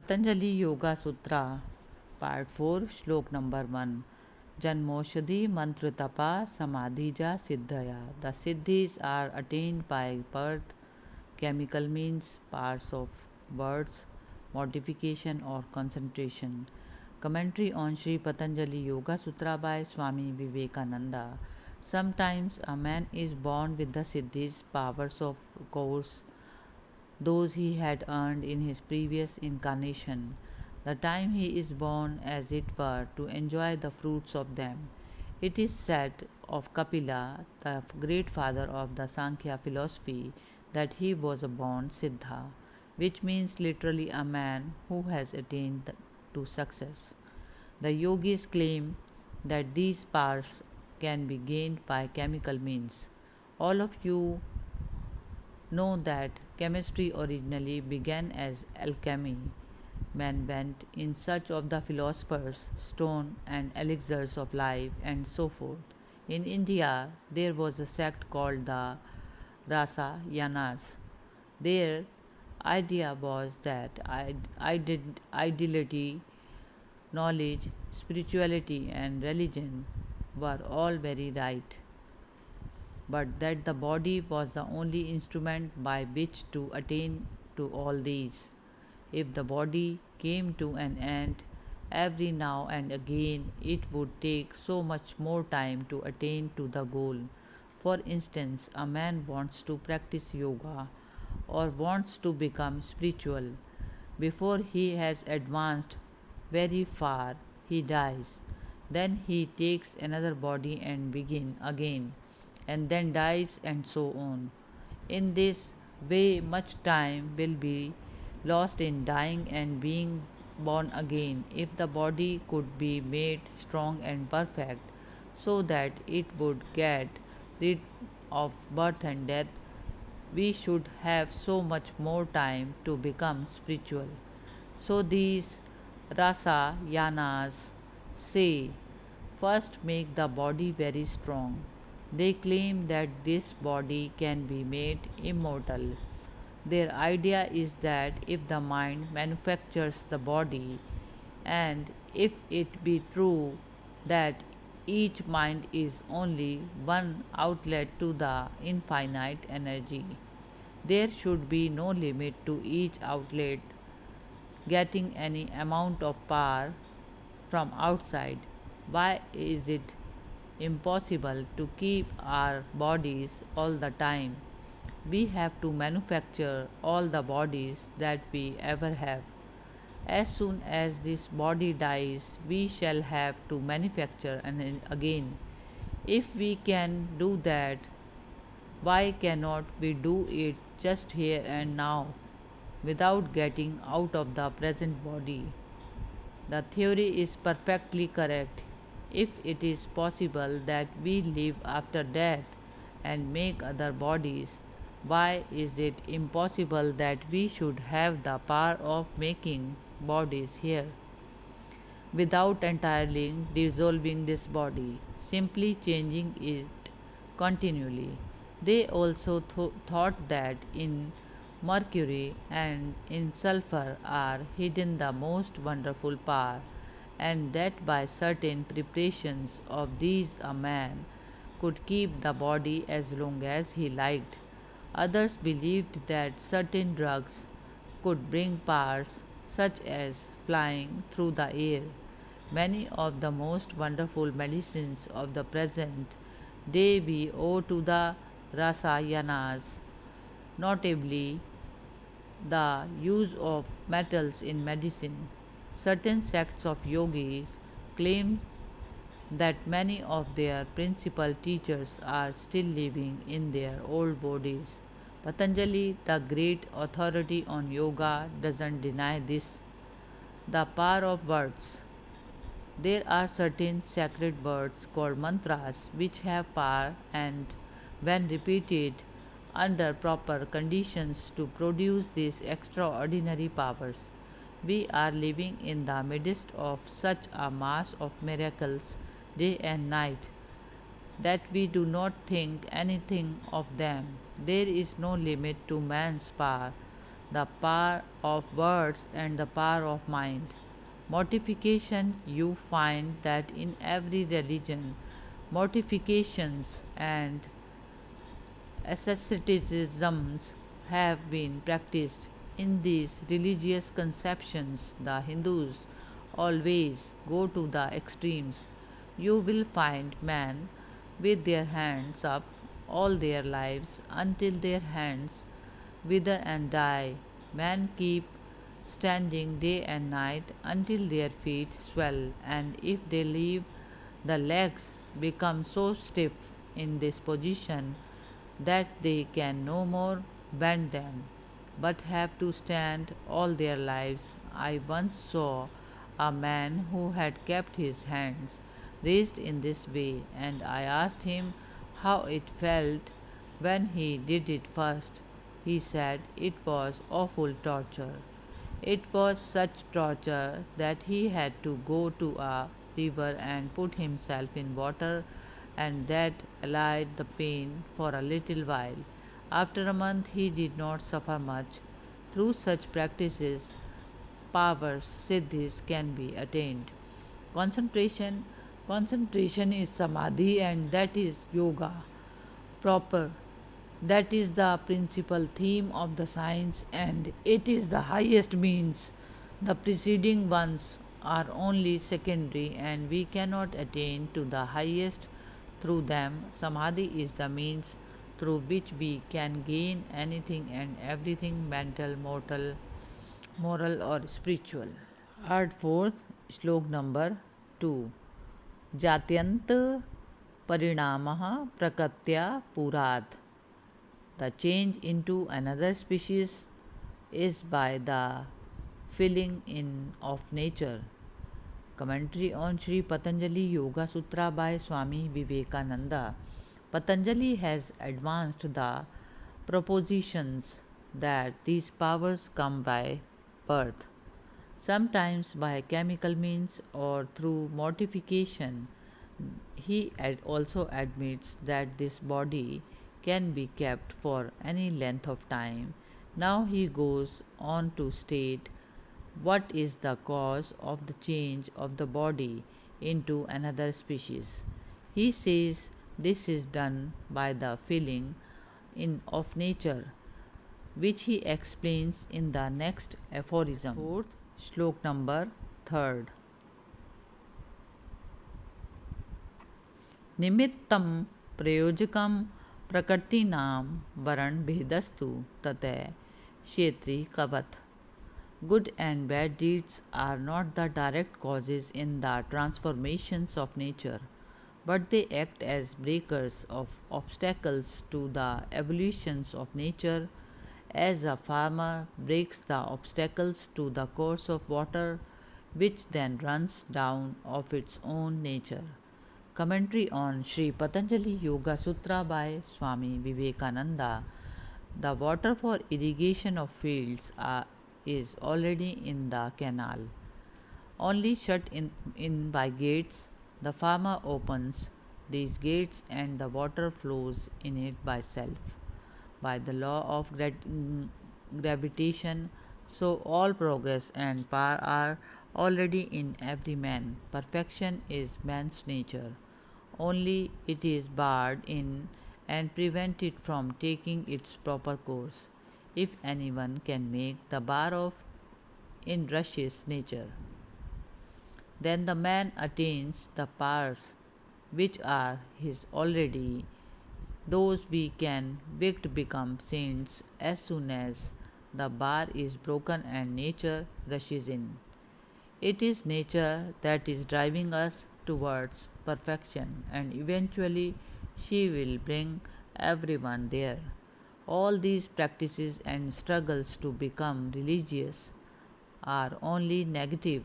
Patanjali Yoga Sutra, part-4, shlok number 1. Janmoshadhi mantra tapa samadhija siddhaya. The siddhis are attained by birth, chemical means, parts of words, modification or concentration. Commentary on Sri Patanjali Yoga Sutra by Swami Vivekananda. Sometimes a man is born with the siddhis, powers of course, those he had earned in his previous incarnation. The time he is born, as it were, to enjoy the fruits of them. It is said of Kapila, the great father of the Sankhya philosophy, that he was a born Siddha, which means literally a man who has attained to success. The yogis claim that these powers can be gained by chemical means. All of you know that chemistry originally began as alchemy. Men went in search of the philosopher's stone and elixirs of life and so forth. In India, there was a sect called the Rasayanas. Their idea was that ideality, knowledge, spirituality, and religion were all very right, but that the body was the only instrument by which to attain to all these. If the body came to an end every now and again, it would take so much more time to attain to the goal. For instance, a man wants to practice yoga or wants to become spiritual. Before he has advanced very far, he dies. Then he takes another body and begin again, and then dies, and so on. In this way, much time will be lost in dying and being born again. If the body could be made strong and perfect so that it would get rid of birth and death, we should have so much more time to become spiritual. So these rasa yanas say, first make the body very strong. They claim that this body can be made immortal. Their idea is that if the mind manufactures the body, and if it be true that each mind is only one outlet to the infinite energy, there should be no limit to each outlet getting any amount of power from outside. Why is it impossible to keep our bodies all the time? We have to manufacture all the bodies that we ever have. As soon as this body dies, we shall have to manufacture again. If we can do that, why cannot we do it just here and now without getting out of the present body? The theory is perfectly correct. If it is possible that we live after death and make other bodies, why is it impossible that we should have the power of making bodies here without entirely dissolving this body, simply changing it continually? They also thought that in mercury and in sulfur are hidden the most wonderful power, and that by certain preparations of these a man could keep the body as long as he liked. Others believed that certain drugs could bring powers such as flying through the air. Many of the most wonderful medicines of the present day we owe to the Rasayanas, notably the use of metals in medicine. Certain sects of yogis claim that many of their principal teachers are still living in their old bodies. Patanjali, the great authority on yoga, doesn't deny this. The power of words. There are certain sacred words called mantras which have power, and when repeated under proper conditions to produce these extraordinary powers. We are living in the midst of such a mass of miracles day and night that we do not think anything of them. There is no limit to man's power. the power of words and the power of mind. Mortification, you find that in every religion, mortifications and asceticisms have been practiced. In these religious conceptions, the Hindus always go to the extremes. You will find men with their hands up all their lives until their hands wither and die. Men keep standing day and night until their feet swell, and if they leave, the legs become so stiff in this position that they can no more bend them, but have to stand all their lives. I once saw a man who had kept his hands raised in this way, and I asked him how it felt when he did it first. He said it was awful torture. It was such torture that he had to go to a river and put himself in water, and that allayed the pain for a little while. After a month, he did not suffer much. Through such practices, powers, siddhis, can be attained. Concentration. Concentration is samadhi, and that is yoga proper. That is the principal theme of the science, and it is the highest means. The preceding ones are only secondary, and we cannot attain to the highest through them. Samadhi is the means through which we can gain anything and everything mental, mortal, moral, or spiritual. Art fourth, श्लोक number 2. जात्यंत परिणामः प्रकृत्या पुरात्. The change into another species is by the filling in of nature. Commentary on Sri Patanjali Yoga Sutra by Swami Vivekananda. Patanjali has advanced the propositions that these powers come by birth, sometimes by chemical means or through mortification. He also admits that this body can be kept for any length of time. Now he goes on to state what is the cause of the change of the body into another species. He says this is done by the filling in of nature, which he explains in the next aphorism. Fourth, श्लोक number 3. निमित्तं प्रयोजकं प्रकृतीनां वरण भेदस्तु ततः क्षेत्री कवत्. Good and bad deeds are not the direct causes in the transformations of nature, but they act as breakers of obstacles to the evolutions of nature, as a farmer breaks the obstacles to the course of water, which then runs down of its own nature. Commentary on Sri Patanjali Yoga Sutra by Swami Vivekananda. The water for irrigation of fields is already in the canal, only shut in by gates. The farmer opens these gates and the water flows in it by self, by the law of gravitation. So all progress and power are already in every man. Perfection is man's nature, only it is barred in and prevented from taking its proper course. If anyone can make the bar of inrush's nature, then the man attains the powers which are his already. Those we can wicked become saints as soon as the bar is broken and nature rushes in. It is nature that is driving us towards perfection, and eventually she will bring everyone there. All these practices and struggles to become religious are only negative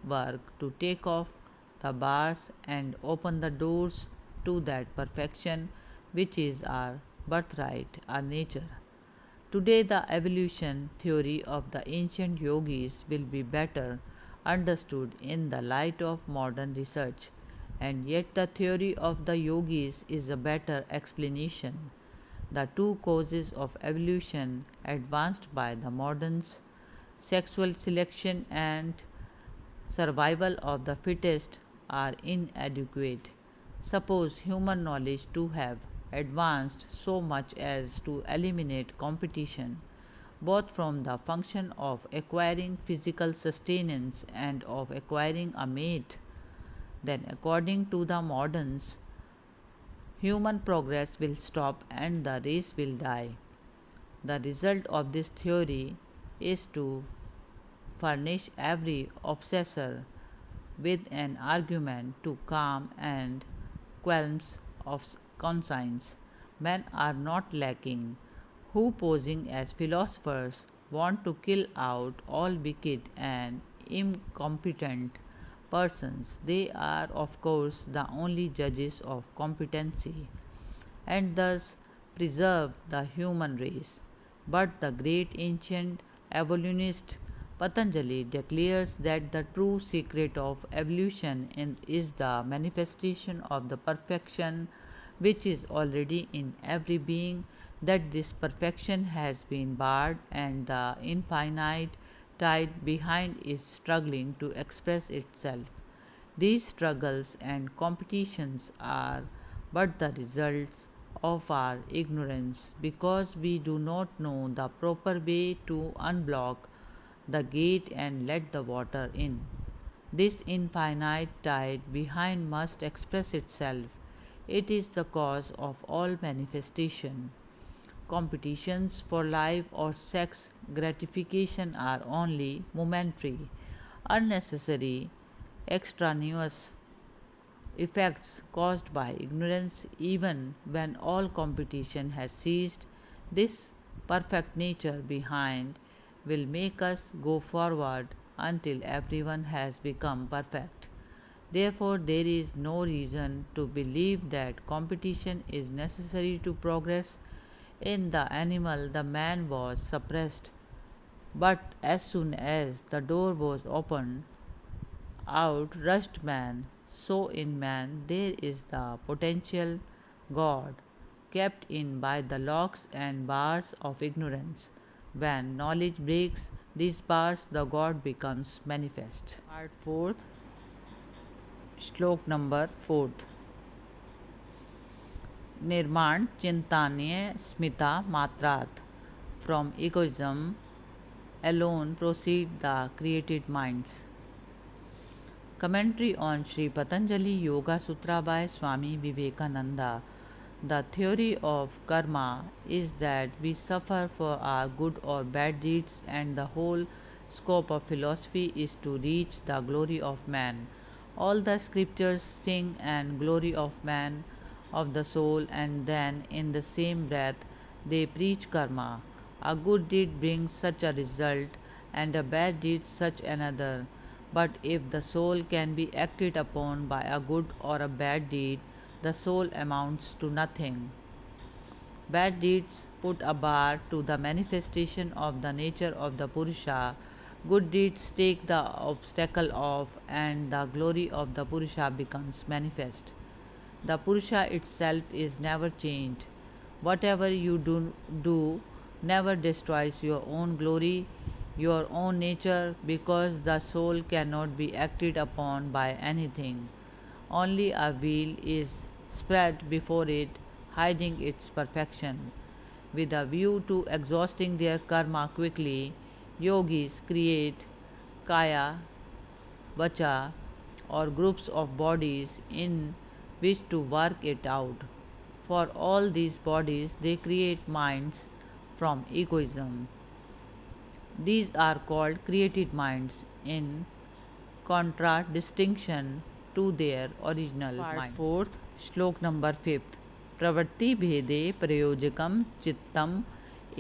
work to take off the bars and open the doors to that perfection which is our birthright, our nature. Today, the evolution theory of the ancient yogis will be better understood in the light of modern research, and yet the theory of the yogis is a better explanation. The two causes of evolution advanced by the moderns, sexual selection and survival of the fittest, are inadequate. Suppose human knowledge to have advanced so much as to eliminate competition, both from the function of acquiring physical sustenance and of acquiring a mate, then, according to the moderns, human progress will stop and the race will die. The result of this theory is to furnish every obsessor with an argument to calm and qualms of conscience. Men are not lacking, who, posing as philosophers, want to kill out all wicked and incompetent persons. They are, of course, the only judges of competency, and thus preserve the human race. But the great ancient evolutionist Patanjali declares that the true secret of evolution is the manifestation of the perfection which is already in every being, that this perfection has been barred and the infinite tide behind is struggling to express itself. These struggles and competitions are but the results of our ignorance, because we do not know the proper way to unblock the gate and let the water in. This infinite tide behind must express itself. It is the cause of all manifestation. Competitions for life or sex gratification are only momentary, unnecessary, extraneous effects caused by ignorance. Even when all competition has ceased, this perfect nature behind will make us go forward until everyone has become perfect. Therefore, there is no reason to believe that competition is necessary to progress. In the animal, the man was suppressed, but as soon as the door was opened, out rushed man. So in man there is the potential God, kept in by the locks and bars of ignorance. When knowledge breaks these bars, the God becomes manifest. Part 4th, श्लोक number 4th. निर्माण चिंतान्य Smita मात्रात्. From egoism alone proceed the created minds. Commentary on Sri Patanjali Yoga Sutra by Swami Vivekananda. The theory of karma is that we suffer for our good or bad deeds, and the whole scope of philosophy is to reach the glory of man. All the scriptures sing and glory of man, of the soul, and then in the same breath they preach karma. A good deed brings such a result, and a bad deed such another. But if the soul can be acted upon by a good or a bad deed, the soul amounts to nothing. Bad deeds put a bar to the manifestation of the nature of the Purusha. Good deeds take the obstacle off, and the glory of the Purusha becomes manifest. The Purusha itself is never changed. Whatever you do never destroys your own glory, your own nature, because the soul cannot be acted upon by anything. Only a veil is spread before it, hiding its perfection. With a view to exhausting their karma quickly, yogis create kaya, vacha, or groups of bodies in which to work it out. For all these bodies, they create minds from egoism. These are called created minds in contradistinction to their original minds. 4th, श्लोक number 5th. प्रवृत्ति भेदे प्रयोजकम चित्तम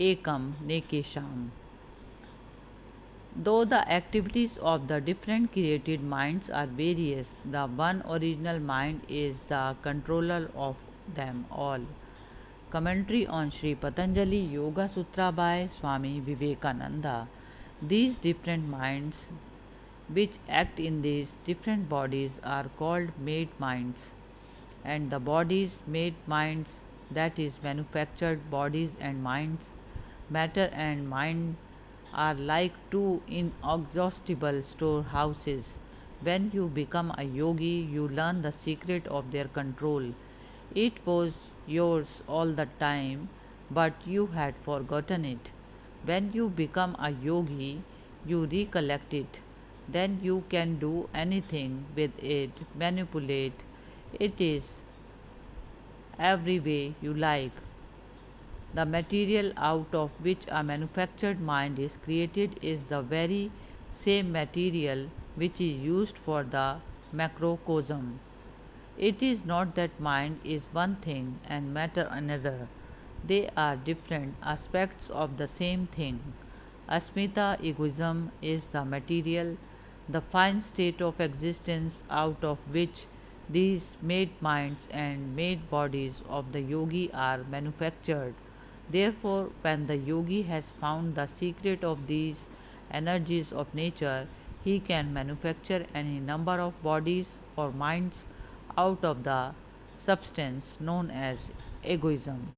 एकम नेकेशम. Though the activities of the different created minds are various, the one original mind is the controller of them all. Commentary on Sri Patanjali Yoga Sutra by Swami Vivekananda. These different minds which act in these different bodies are called made minds, and the bodies made minds that is, manufactured bodies and minds. Matter and mind are like two inexhaustible storehouses. When you become a yogi, you learn the secret of their control. It was yours all the time, but you had forgotten it. When you become a yogi, you recollect it. Then you can do anything with it, manipulate it is every way you like. The material out of which a manufactured mind is created is the very same material which is used for the macrocosm. It is not that mind is one thing and matter another. They are different aspects of the same thing. Asmita egoism is the material, the fine state of existence out of which these made minds and made bodies of the yogi are manufactured. Therefore, when the yogi has found the secret of these energies of nature, he can manufacture any number of bodies or minds out of the substance known as egoism.